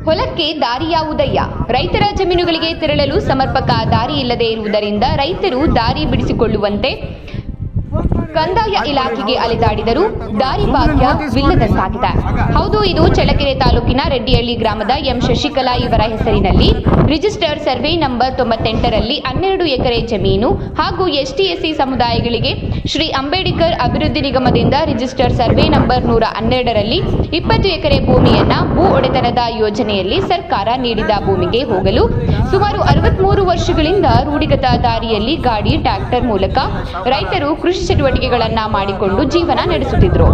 ಹೊಲಕ್ಕೆ ದಾರಿ ಯಾವುದಯ್ಯ? ರೈತರ ಜಮೀನುಗಳಿಗೆ ತೆರಳಲು ಸಮರ್ಪಕ ದಾರಿ ಇಲ್ಲದೆ ಇರುವುದರಿಂದ ರೈತರು ದಾರಿ ಬಿಡಿಸಿಕೊಳ್ಳುವಂತೆ ಕಂದಾಯ ಇಲಾಖೆಗೆ ಅಲೆದಾಡಿದರೂ ದಾರಿ ಭಾಗ್ಯವಿಲ್ಲದಂತಾಗಿದೆ. ಹೌದು, ಇದು ಚಳ್ಳಕೆರೆ ತಾಲೂಕಿನ ರೆಡ್ಡಿಹಳ್ಳಿ ಗ್ರಾಮದ ಎಂ ಶಶಿಕಲಾ ಇವರ ಹೆಸರಿನಲ್ಲಿ ರಿಜಿಸ್ಟರ್ ಸರ್ವೆ ನಂಬರ್ 98ರಲ್ಲಿ 12 ಎಕರೆ ಜಮೀನು ಹಾಗೂ ಎಸ್ಟಿ/ಎಸ್ಸಿ ಸಮುದಾಯಗಳಿಗೆ ಶ್ರೀ ಅಂಬೇಡ್ಕರ್ ಅಭಿವೃದ್ಧಿ ನಿಗಮದಿಂದ ರಿಜಿಸ್ಟರ್ ಸರ್ವೆ ನಂಬರ್ 112ರಲ್ಲಿ 20 ಎಕರೆ ಭೂಮಿಯನ್ನ ಭೂ ಒಡೆತನದ ಯೋಜನೆಯಲ್ಲಿ ಸರ್ಕಾರ ನೀಡಿದ ಭೂಮಿಗೆ ಹೋಗಲು ಸುಮಾರು 63 ವರ್ಷಗಳಿಂದ ರೂಢಿಗತ ದಾರಿಯಲ್ಲಿ ಗಾಡಿ, ಟ್ರ್ಯಾಕ್ಟರ್ ಮೂಲಕ ರೈತರು ಕೃಷಿ ಚಟುವಟಿಕೆಗಳನ್ನ ಮಾಡಿಕೊಂಡು ಜೀವನ ನಡೆಸುತ್ತಿದ್ದರು.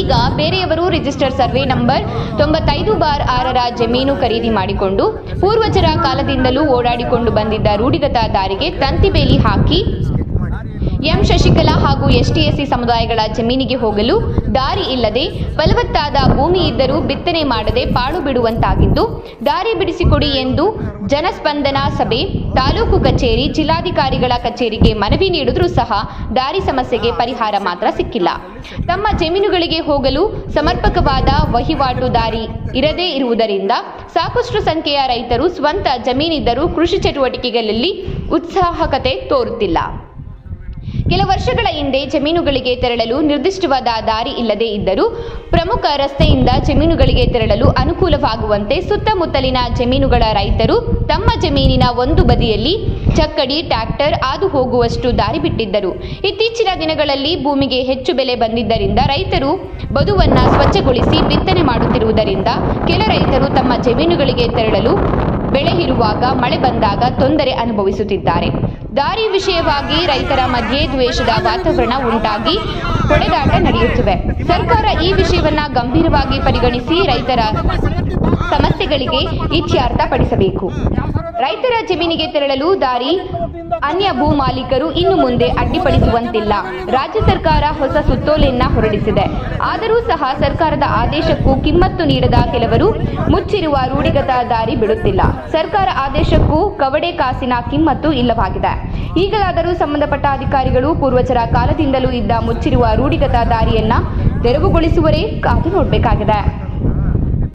ಈಗ ಬೇರೆಯವರು ರಿಜಿಸ್ಟರ್ ಸರ್ವೆ ನಂಬರ್ 95/6ರ ಜಮೀನು ಖರೀದಿ ಮಾಡಿಕೊಂಡು ಪೂರ್ವಜರ ಕಾಲದಿಂದಲೂ ಓಡಾಡಿಕೊಂಡು ಬಂದಿದ್ದ ರೂಢಿಗತ ದಾರಿಗೆ ತಂತಿ ಬೇಲಿ ಹಾಕಿ ಎಂ ಶಶಿಕಲಾ ಹಾಗೂ ಎಸ್ಟಿ/ಎಸ್ಸಿ ಸಮುದಾಯಗಳ ಜಮೀನಿಗೆ ಹೋಗಲು ದಾರಿ ಇಲ್ಲದೆ ಫಲವತ್ತಾದ ಭೂಮಿ ಇದ್ದರೂ ಬಿತ್ತನೆ ಮಾಡದೆ ಪಾಳು ಬಿಡುವಂತಾಗಿದ್ದು, ದಾರಿ ಬಿಡಿಸಿಕೊಡಿ ಎಂದು ಜನಸ್ಪಂದನ ಸಭೆ, ತಾಲೂಕು ಕಚೇರಿ, ಜಿಲ್ಲಾಧಿಕಾರಿಗಳ ಕಚೇರಿಗೆ ಮನವಿ ನೀಡಿದ್ರೂ ಸಹ ದಾರಿ ಸಮಸ್ಯೆಗೆ ಪರಿಹಾರ ಮಾತ್ರ ಸಿಕ್ಕಿಲ್ಲ. ತಮ್ಮ ಜಮೀನುಗಳಿಗೆ ಹೋಗಲು ಸಮರ್ಪಕವಾದ ವಹಿವಾಟು ದಾರಿ ಇರದೇ ಇರುವುದರಿಂದ ಸಾಕಷ್ಟು ಸಂಖ್ಯೆಯ ರೈತರು ಸ್ವಂತ ಜಮೀನಿದ್ದರೂ ಕೃಷಿ ಚಟುವಟಿಕೆಗಳಲ್ಲಿ ಉತ್ಸಾಹಕತೆ ತೋರುತ್ತಿಲ್ಲ. ಕೆಲ ವರ್ಷಗಳ ಹಿಂದೆ ಜಮೀನುಗಳಿಗೆ ತೆರಳಲು ನಿರ್ದಿಷ್ಟವಾದ ದಾರಿ ಇಲ್ಲದೆ ಇದ್ದರೂ ಪ್ರಮುಖ ರಸ್ತೆಯಿಂದ ಜಮೀನುಗಳಿಗೆ ತೆರಳಲು ಅನುಕೂಲವಾಗುವಂತೆ ಸುತ್ತಮುತ್ತಲಿನ ಜಮೀನುಗಳ ರೈತರು ತಮ್ಮ ಜಮೀನಿನ ಒಂದು ಬದಿಯಲ್ಲಿ ಚಕ್ಕಡಿ, ಟ್ರ್ಯಾಕ್ಟರ್ ಹಾದು ಹೋಗುವಷ್ಟು ದಾರಿ ಬಿಟ್ಟಿದ್ದರು. ಇತ್ತೀಚಿನ ದಿನಗಳಲ್ಲಿ ಭೂಮಿಗೆ ಹೆಚ್ಚು ಬೆಲೆ ಬಂದಿದ್ದರಿಂದ ರೈತರು ಬದುವನ್ನ ಸ್ವಚ್ಛಗೊಳಿಸಿ ಬಿತ್ತನೆ ಮಾಡುತ್ತಿರುವುದರಿಂದ ಕೆಲ ರೈತರು ತಮ್ಮ ಜಮೀನುಗಳಿಗೆ ತೆರಳಲು ಬೆಳೆ ಇರುವಾಗ ಮಳೆ ಬಂದಾಗ ತೊಂದರೆ ಅನುಭವಿಸುತ್ತಿದ್ದಾರೆ. ದಾರಿ ವಿಷಯವಾಗಿ ರೈತರ ಮಧ್ಯೆ ದ್ವೇಷದ ವಾತಾವರಣ ಉಂಟಾಗಿ ಹೊಡೆದಾಟ ನಡೆಯುತ್ತಿವೆ. ಸರ್ಕಾರ ಈ ವಿಷಯವನ್ನ ಗಂಭೀರವಾಗಿ ಪರಿಗಣಿಸಿ ರೈತರ ಸಮಸ್ಯೆಗಳಿಗೆ ಇತ್ಯರ್ಥಪಡಿಸಬೇಕು. ರೈತರ ಜಮೀನಿಗೆ ತೆರಳಲು ದಾರಿ ಅನ್ಯ ಭೂ ಮಾಲೀಕರು ಇನ್ನು ಮುಂದೆ ಅಡ್ಡಿಪಡಿಸುವಂತಿಲ್ಲ. ರಾಜ್ಯ ಸರ್ಕಾರ ಹೊಸ ಸುತ್ತೋಲೆಯನ್ನ ಹೊರಡಿಸಿದೆ. ಆದರೂ ಸಹ ಸರ್ಕಾರದ ಆದೇಶಕ್ಕೂ ಕಿಮ್ಮತ್ತು ನೀಡದ ಕೆಲವರು ಮುಚ್ಚಿರುವ ರೂಢಿಗತ ದಾರಿ ಬಿಡುತ್ತಿಲ್ಲ. ಸರ್ಕಾರ ಆದೇಶಕ್ಕೂ ಕವಡೆ ಕಾಸಿನ ಕಿಮ್ಮತ್ತು ಇಲ್ಲವಾಗಿದೆ. ಈಗಲಾದರೂ ಸಂಬಂಧಪಟ್ಟ ಅಧಿಕಾರಿಗಳು ಪೂರ್ವಜರ ಕಾಲದಿಂದಲೂ ಇದ್ದ ಮುಚ್ಚಿರುವ ರೂಢಿಗತ ದಾರಿಯನ್ನ ತೆರವುಗೊಳಿಸುವರೇ ಕಾದು ನೋಡಬೇಕಾಗಿದೆ.